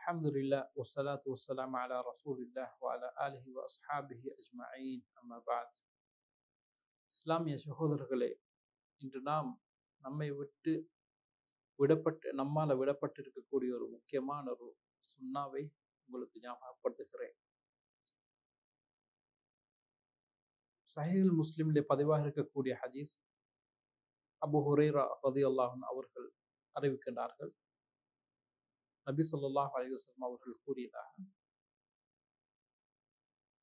அல்ஹம்துலில்லாஹ் வஸ்ஸலாத்து வஸ்ஸலாமு அலா ரசூலில்லாஹ் வ அலா ஆலிஹி வ அஸ்ஹாபிஹி அஜ்மஈன். அம்மா பஅத். இஸ்லாமிய சகோதரர்களே, இன்று நாம் நம்மால விடப்பட்டிருக்கக்கூடிய ஒரு முக்கியமான ஒரு சுன்னாவை உங்களுக்கு ஞாபகப்படுத்துகிறேன். சஹீஹுல் முஸ்லிமிலே பதிவாக இருக்கக்கூடிய ஹதீஸ், அபூ ஹுரைரா ரலியல்லாஹு அன்ஹு அவர்கள் அறிவிக்கின்றார்கள். நபி ஸல்லல்லாஹு அலைஹி வஸல்லம் அவர்கள் கூறியதாக,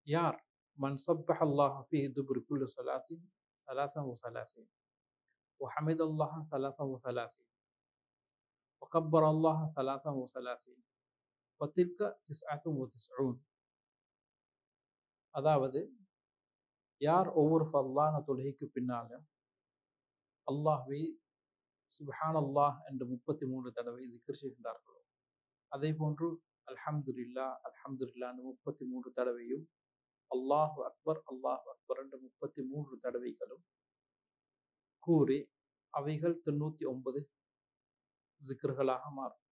யார் மன் சப்பஹல்லாஹ ஃபீ துபுரி குல்லி ஸலாத்தின் ஸலாஸன் வ ஸலாஸீன் வ ஹமிதல்லாஹ ஸலாஸன் வ ஸலாஸீன் வ கப்பரல்லாஹ ஸலாஸன் வ ஸலாஸீன் ஃபதில்க திஸ்அத்துன் வ திஸ்ஊன். அதாவது, யார் ஒவ்வொரு ஃபர்லான தொழுகைக்கு பின்னால அல்லாஹ்வை சுப்ஹானல்லாஹ் என்று 33 தடவை திக்ர் செய்கின்றார்களோ, அதே போன்று அல்ஹம்துலில்லாஹ் அல்ஹம்துலில்லாஹ் என்று 33 தடவையும், அல்லாஹு அக்பர் அல்லாஹு அக்பர் என்று 33 தடவைகளும் கூறி, அவைகள் 99 திக்ர்களாக மாறும்.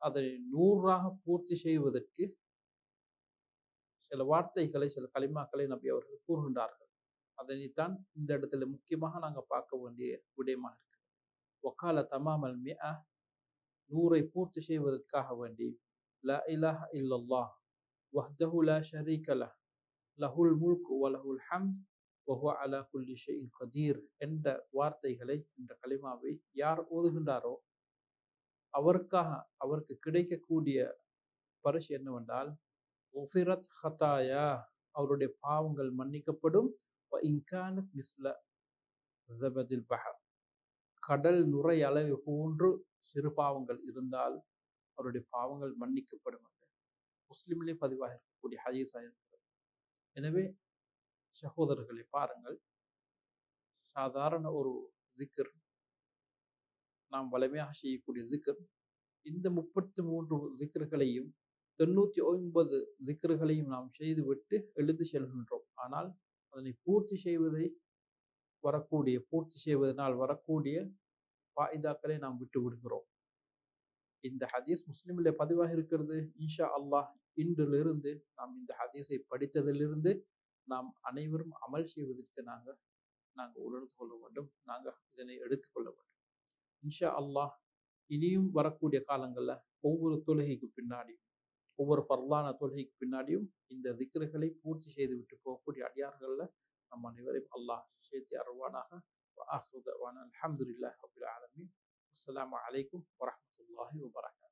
அதை 100ஆக பூர்த்தி செய்வதற்கு சில வார்த்தைகளை, சில கலிமாக்களை நபி அவர்கள் கூறுகின்றார்கள். அதனைத்தான் இந்த இடத்துல முக்கியமாக நாங்கள் பார்க்க வேண்டிய விடயமாக இருக்கு. வக்கால தமாமல் மிஅ, 100ஐ பூர்த்தி செய்வதற்காக வேண்டி, லா இலாஹ இல்லல்லாஹ் வஹ்தஹு லா ஷரீக லஹ் லஹுல் முல்கு வ லஹுல் ஹம்த் வ ஹுவ அலா குல்லி ஷைஇன் கதீர் என்ற வார்த்தைகளை, என்ற கலிமாவை யார் ஓதுகின்றாரோ அவருக்கு கிடைக்கக்கூடிய பரிசு என்னவென்றால், உஃபிரத் ஹதாயா, அவருடைய பாவங்கள் மன்னிக்கப்படும். வ இன் கானத் மிஸ்ல ஜபதில் பஹர், கடல் நுரை அளவு போன்று சிறு பாவங்கள் இருந்தால் அவருடைய பாவங்கள் மன்னிக்கப்படும் என்று முஸ்லிமிலே பதிவாக இருக்கக்கூடிய ஹதீஸாக இருக்கிறது. எனவே சகோதரர்களை பாருங்கள், சாதாரண ஒரு திக்ர், நாம் வலிமையாக செய்யக்கூடிய திக்ர், இந்த 33 திக்ர்களையும் 99 திக்ர்களையும் நாம் செய்துவிட்டு எழுந்து செல்கின்றோம். ஆனால் அதனை பூர்த்தி செய்வதனால் வரக்கூடிய ஃபாயிதாக்களை நாம் விட்டு விடுகிறோம். இந்த ஹதீஸ் முஸ்லிமிலே பதிவாக இருக்கிறது. இன்ஷா அல்லாஹ் இன்றிலிருந்து நாம் இந்த ஹதீஸை படித்ததிலிருந்து நாம் அனைவரும் அமல் செய்வதற்கு நாங்கள் உணர்ந்து கொள்ள வேண்டும். நாங்கள் இதனை எடுத்துக்கொள்ள வேண்டும். இன்ஷா அல்லாஹ் இனியும் வரக்கூடிய காலங்கள்ல ஒவ்வொரு தொழுகைக்கு பின்னாடியும், ஒவ்வொரு ஃபர்லான தொழுகைக்கு பின்னாடியும் இந்த திக்ர்களை பூர்த்தி செய்து விட்டு போகக்கூடிய அடியார்கள்ல நம் அனைவரையும் அல்லாஹ் சேர்த்து அருள்வானாக. வ ஆஹிரு தஅவானா அல்ஹம்துலில்லாஹி ரப்பில் ஆலமீன். அஸ்ஸலாமு அலைக்கும் வரஹ்மத்துல்லாஹி வபரகாத்துஹு.